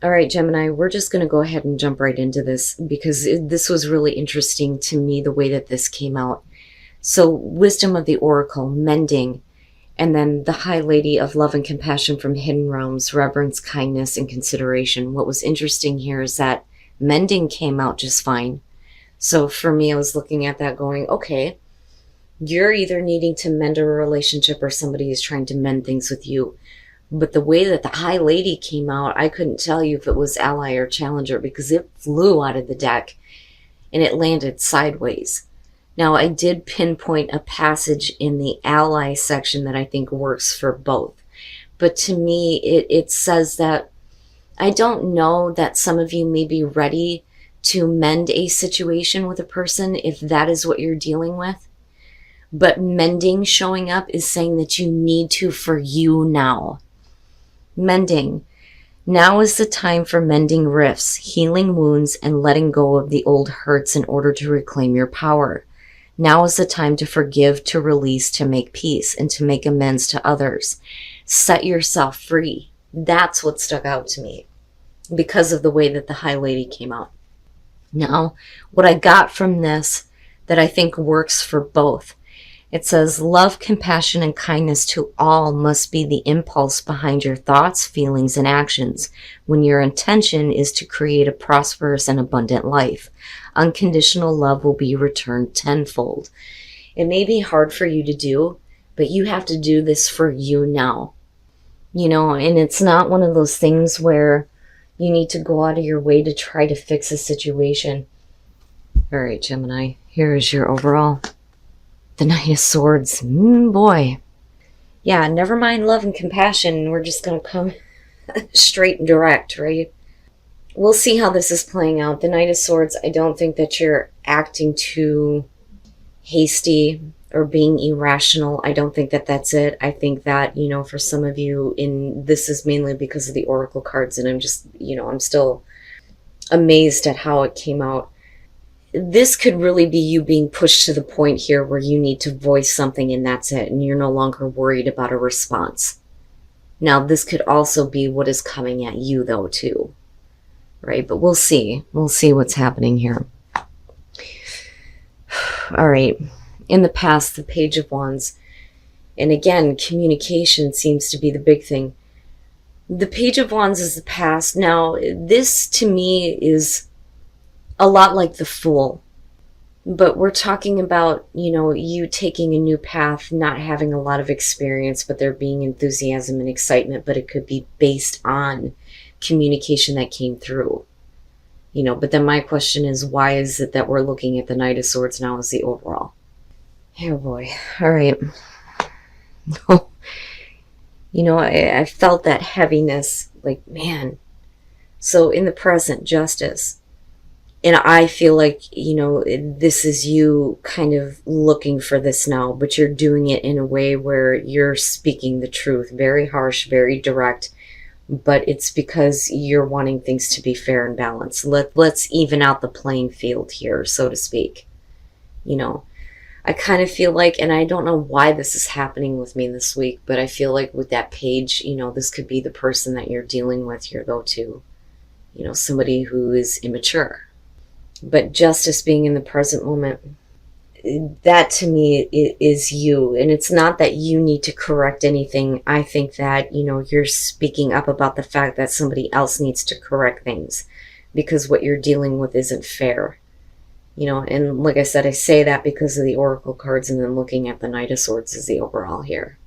All right, Gemini, we're just going to go ahead and jump right into this because this was really interesting to me, the way that this came out. So, wisdom of the oracle, mending, and then the High Lady of love and compassion from hidden realms, reverence, kindness, and consideration. What was interesting here is that mending came out just fine. So for me, I was looking at that going, okay, you're either needing to mend a relationship or somebody is trying to mend things with you. But the way that the High Lady came out, I couldn't tell you if it was ally or challenger because it flew out of the deck and it landed sideways. Now, I did pinpoint a passage in the ally section that I think works for both. But to me, it says that I don't know that some of you may be ready to mend a situation with a person if that is what you're dealing with. But mending showing up is saying that you need to for you now. Mending. Now is the time for mending rifts, healing wounds, and letting go of the old hurts in order to reclaim your power. Now is the time to forgive, to release, to make peace, and to make amends to others. Set yourself free. That's what stuck out to me because of the way that the High Lady came out. Now, what I got from this that I think works for both, it says, love, compassion, and kindness to all must be the impulse behind your thoughts, feelings, and actions when your intention is to create a prosperous and abundant life. Unconditional love will be returned tenfold. It may be hard for you to do, but you have to do this for you now. You know, and it's not one of those things where you need to go out of your way to try to fix a situation. All right, Gemini, here is your overall. The Knight of Swords. Boy. Yeah, never mind love and compassion. We're just going to come straight and direct, right? We'll see how this is playing out. The Knight of Swords, I don't think that you're acting too hasty or being irrational. I don't think that that's it. I think that, you know, for some of you, this is mainly because of the Oracle cards, and I'm just, you know, I'm still amazed at how it came out. This could really be you being pushed to the point here where you need to voice something and that's it, and you're no longer worried about a response. Now, this could also be what is coming at you, though, too. Right? But we'll see. We'll see what's happening here. All right. In the past, the Page of Wands. And again, communication seems to be the big thing. The Page of Wands is the past. Now, this to me is a lot like the Fool. But we're talking about, you know, you taking a new path, not having a lot of experience, but there being enthusiasm and excitement. But it could be based on communication that came through. You know, but then my question is, why is it that we're looking at the Knight of Swords now as the overall? Oh boy. All right. You know, I felt that heaviness, like, man. So in the present, justice. And I feel like, you know, this is you kind of looking for this now, but you're doing it in a way where you're speaking the truth. Very harsh, very direct. But it's because you're wanting things to be fair and balanced. Let's even out the playing field here, so to speak. You know, I kind of feel like, and I don't know why this is happening with me this week, but I feel like with that page, you know, this could be the person that you're dealing with here, though, too. You know, somebody who is immature. But justice being in the present moment, that to me is you. And it's not that you need to correct anything. I think that, you know, you're speaking up about the fact that somebody else needs to correct things because what you're dealing with isn't fair. You know, and like I said, I say that because of the Oracle cards and then looking at the Knight of Swords as the overall here.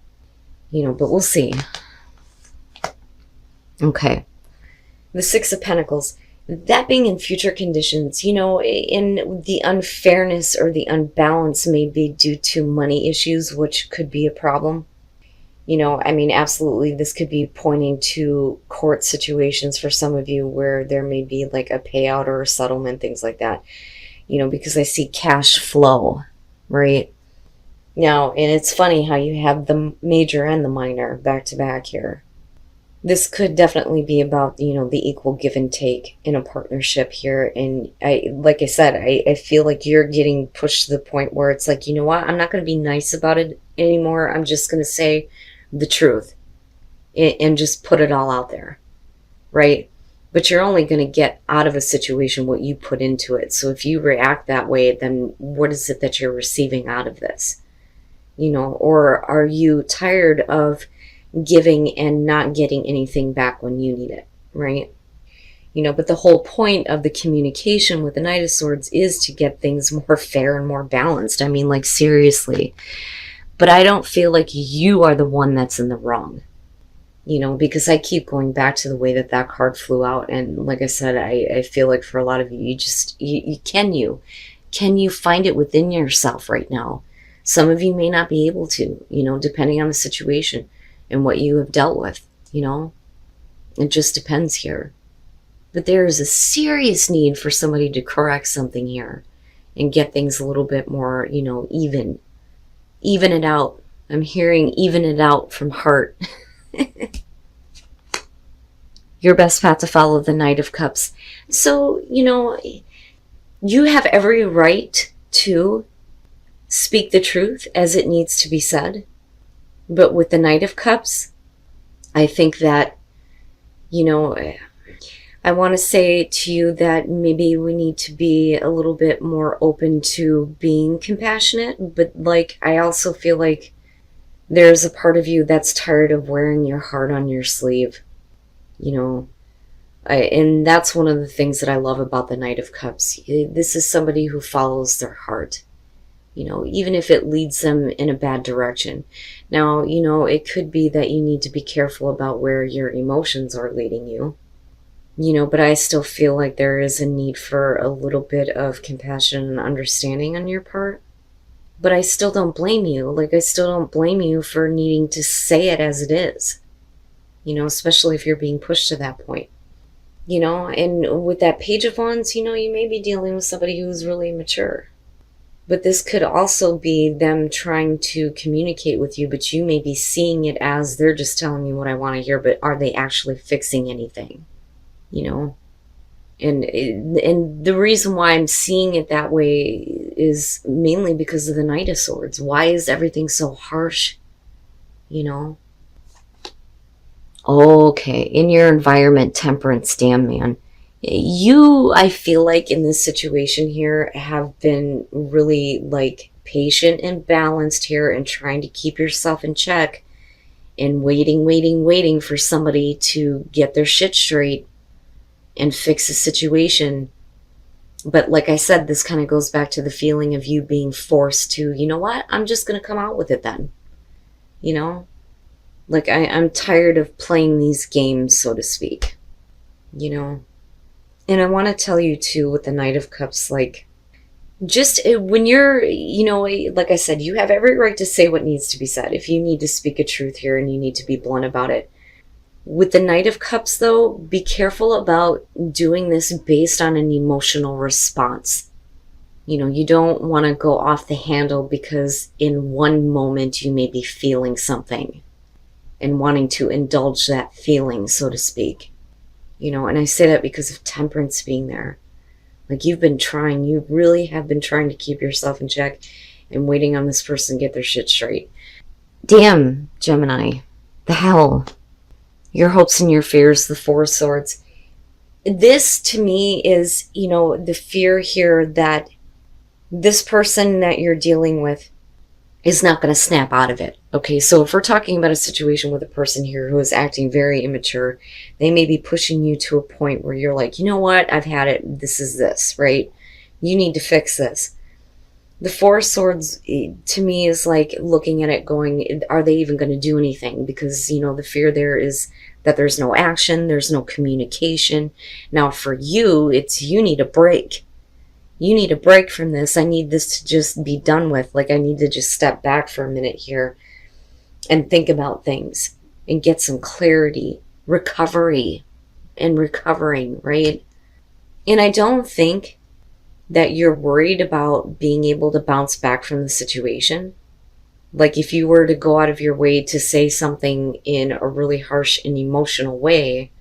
You know, but we'll see. Okay. The Six of Pentacles. That being in future conditions, you know, in the unfairness or the unbalance may be due to money issues, which could be a problem. You know, I mean, absolutely, this could be pointing to court situations for some of you where there may be like a payout or a settlement, things like that. You know, because I see cash flow, right? Now, and it's funny how you have the major and the minor back to back here. This could definitely be about, you know, the equal give and take in a partnership here. And like I said, I feel like you're getting pushed to the point where it's like, you know what, I'm not going to be nice about it anymore. I'm just going to say the truth and just put it all out there, right? But you're only going to get out of a situation what you put into it. So if you react that way, then what is it that you're receiving out of this? You know, or are you tired of giving and not getting anything back when you need it, right? You know, but the whole point of the communication with the Knight of Swords is to get things more fair and more balanced. I mean, like, seriously. But I don't feel like you are the one that's in the wrong. You know, because I keep going back to the way that that card flew out. And like I said, I feel like for a lot of you, can you find it within yourself right now? Some of you may not be able to, you know, depending on the situation and what you have dealt with, you know. It just depends here. But there is a serious need for somebody to correct something here and get things a little bit more, you know, even. Even it out. I'm hearing even it out from heart. Your best path to follow, the Knight of Cups. So, you know, you have every right to speak the truth as it needs to be said. But with the Knight of Cups, I think that, you know, I want to say to you that maybe we need to be a little bit more open to being compassionate. But, like, I also feel like there's a part of you that's tired of wearing your heart on your sleeve, you know. And that's one of the things that I love about the Knight of Cups. This is somebody who follows their heart, you know, even if it leads them in a bad direction. Now, you know, it could be that you need to be careful about where your emotions are leading you, you know, but I still feel like there is a need for a little bit of compassion and understanding on your part. But I still don't blame you. Like, I still don't blame you for needing to say it as it is. You know, especially if you're being pushed to that point. You know, and with that Page of Wands, you know, you may be dealing with somebody who's really mature. But this could also be them trying to communicate with you, but you may be seeing it as they're just telling me what I want to hear, but are they actually fixing anything? You know? And the reason why I'm seeing it that way is mainly because of the Knight of Swords. Why is everything so harsh? You know? Okay, in your environment, Temperance, damn man. You, I feel like in this situation here, have been really, like, patient and balanced here and trying to keep yourself in check and waiting for somebody to get their shit straight and fix a situation. But like I said, this kind of goes back to the feeling of you being forced to, you know what, I'm just going to come out with it then. You know? Like, I'm tired of playing these games, so to speak. You know? And I want to tell you, too, with the Knight of Cups, like, just when you're, you know, like I said, you have every right to say what needs to be said. If you need to speak a truth here and you need to be blunt about it. With the Knight of Cups, though, be careful about doing this based on an emotional response. You know, you don't want to go off the handle because in one moment you may be feeling something and wanting to indulge that feeling, so to speak. You know, and I say that because of Temperance being there. Like, you've been trying, you really have been trying to keep yourself in check and waiting on this person to get their shit straight. Damn, Gemini. The hell? Your hopes and your fears, the Four of Swords. This, to me, is, you know, the fear here that this person that you're dealing with is not going to snap out of it. Okay, so if we're talking about a situation with a person here who is acting very immature, they may be pushing you to a point where you're like, you know what, I've had it, this is this, right? You need to fix this. The Four of Swords, to me, is like looking at it going, are they even going to do anything? Because, you know, the fear there is that there's no action, there's no communication. Now, for you, it's you need a break. You need a break from this. I need this to just be done with. Like, I need to just step back for a minute here and think about things and get some clarity, recovery, and recovering, right? And I don't think that you're worried about being able to bounce back from the situation. Like, if you were to go out of your way to say something in a really harsh and emotional way,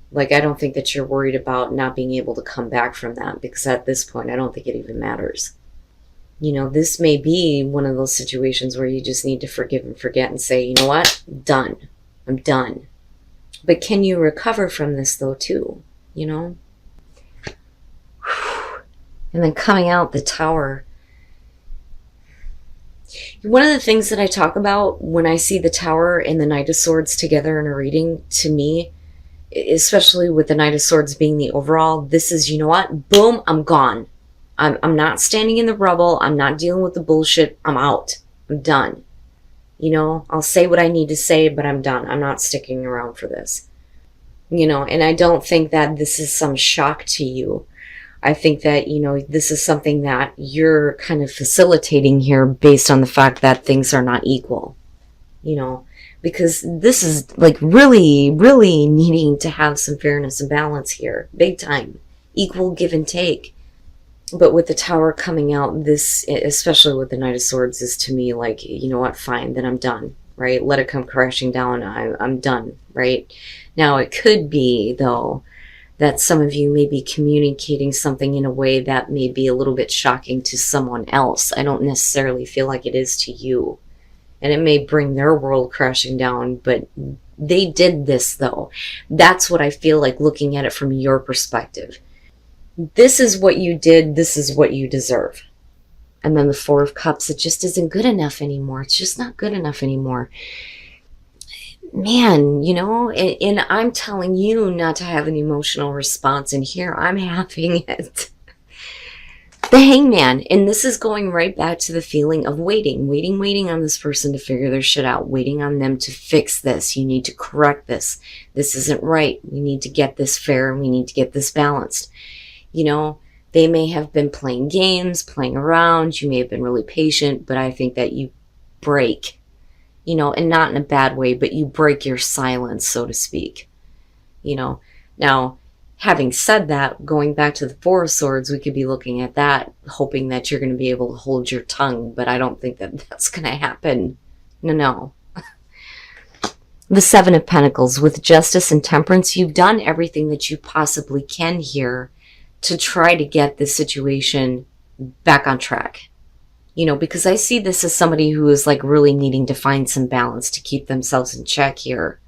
like, I don't think that you're worried about not being able to come back from that, because at this point, I don't think it even matters. You know, this may be one of those situations where you just need to forgive and forget and say, you know what, done. I'm done. But can you recover from this, though, too? you know? And then coming out the Tower. One of the things that I talk about when I see the Tower and the Knight of Swords together in a reading, to me, especially with the Knight of Swords being the overall, this is, you know what? Boom, I'm gone. I'm not standing in the rubble. I'm not dealing with the bullshit. I'm out. I'm done. You know, I'll say what I need to say, but I'm done. I'm not sticking around for this. You know, and I don't think that this is some shock to you. I think that, you know, this is something that you're kind of facilitating here based on the fact that things are not equal. You know, because this is like really, really needing to have some fairness and balance here. Big time. Equal give and take. But with the Tower coming out, this, especially with the Knight of Swords, is to me like, you know what, fine, then I'm done, right? Let it come crashing down. I'm done, right? Now, it could be, though, that some of you may be communicating something in a way that may be a little bit shocking to someone else. I don't necessarily feel like it is to you. And it may bring their world crashing down, but they did this, though. That's what I feel like looking at it from your perspective. This is what you did. This is what you deserve. And then the Four of Cups, it just isn't good enough anymore. It's just not good enough anymore. Man, you know, and I'm telling you not to have an emotional response. And here I'm having it. The Hangman. And this is going right back to the feeling of waiting on this person to figure their shit out. Waiting on them to fix this. You need to correct this. This isn't right. We need to get this fair. We need to get this balanced. You know, they may have been playing games, playing around. You may have been really patient, but I think that you break, you know, and not in a bad way, but you break your silence, so to speak. You know, now, having said that, going back to the Four of Swords, we could be looking at that, hoping that you're going to be able to hold your tongue, but I don't think that that's going to happen. No. The Seven of Pentacles, with Justice and Temperance, you've done everything that you possibly can here to try to get the situation back on track. You know, because I see this as somebody who is like really needing to find some balance to keep themselves in check here.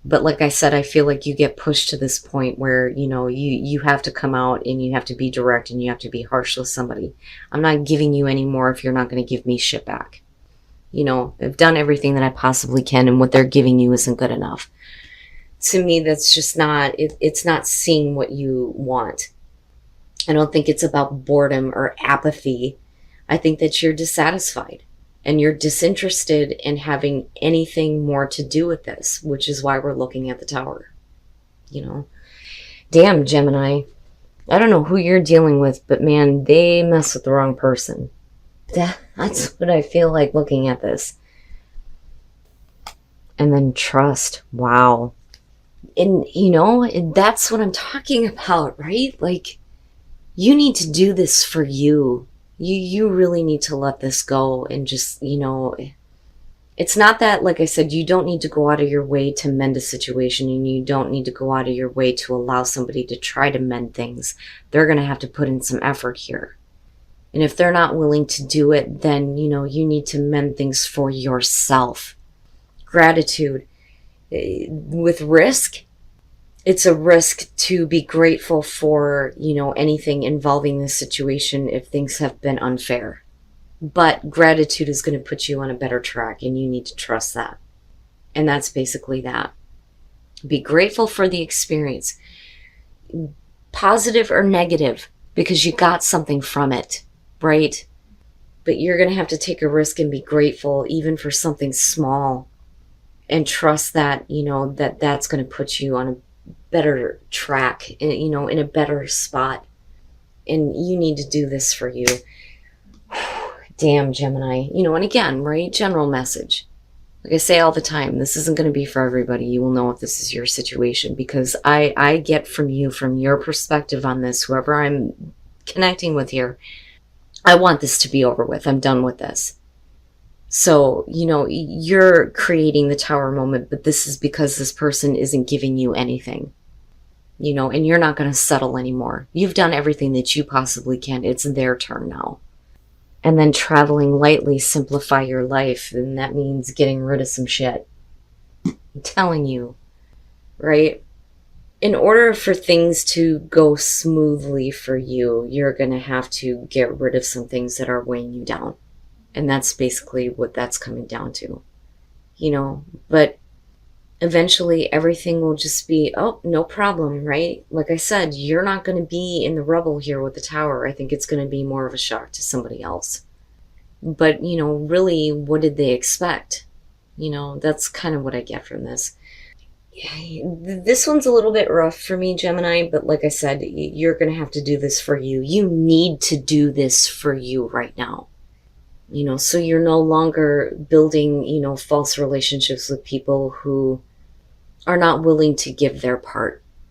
But like I said, I feel like you get pushed to this point where, you know, you have to come out and you have to be direct and you have to be harsh with somebody. I'm not giving you any more if you're not going to give me shit back. You know, I've done everything that I possibly can and what they're giving you isn't good enough. To me, that's just not, it's not seeing what you want. I don't think it's about boredom or apathy. I think that you're dissatisfied and you're disinterested in having anything more to do with this, which is why we're looking at the Tower. You know, damn, Gemini. I don't know who you're dealing with, but man, they mess with the wrong person. That's what I feel like looking at this. And then trust. Wow. And, you know, that's what I'm talking about, right? Like, you need to do this for you. You really need to let this go and just, you know, it's not that, like I said, you don't need to go out of your way to mend a situation and you don't need to go out of your way to allow somebody to try to mend things. They're going to have to put in some effort here. And if they're not willing to do it, then, you know, you need to mend things for yourself. Gratitude. With risk, it's a risk to be grateful for, you know, anything involving this situation if things have been unfair. But gratitude is going to put you on a better track and you need to trust that. And that's basically that. Be grateful for the experience. Positive or negative, because you got something from it, right? But you're going to have to take a risk and be grateful even for something small. And trust that, you know, that's going to put you on a better track, you know, in a better spot. And you need to do this for you. Damn, Gemini. You know, and again, right? General message. Like I say all the time, this isn't going to be for everybody. You will know if this is your situation because I get from you, from your perspective on this, whoever I'm connecting with here, I want this to be over with. I'm done with this. So, you know, you're creating the Tower moment, but this is because this person isn't giving you anything, you know, and you're not going to settle anymore. You've done everything that you possibly can. It's their turn now. And then traveling lightly, simplify your life. And that means getting rid of some shit. I'm telling you, right? in order for things to go smoothly for you, you're going to have to get rid of some things that are weighing you down. And that's basically what that's coming down to, you know. But eventually everything will just be, oh, no problem, right? Like I said, you're not going to be in the rubble here with the Tower. I think it's going to be more of a shock to somebody else. But, you know, really, what did they expect? You know, that's kind of what I get from this. This one's a little bit rough for me, Gemini, but like I said, you're going to have to do this for you. You need to do this for you right now. You know, so you're no longer building, you know, false relationships with people who are not willing to give their part.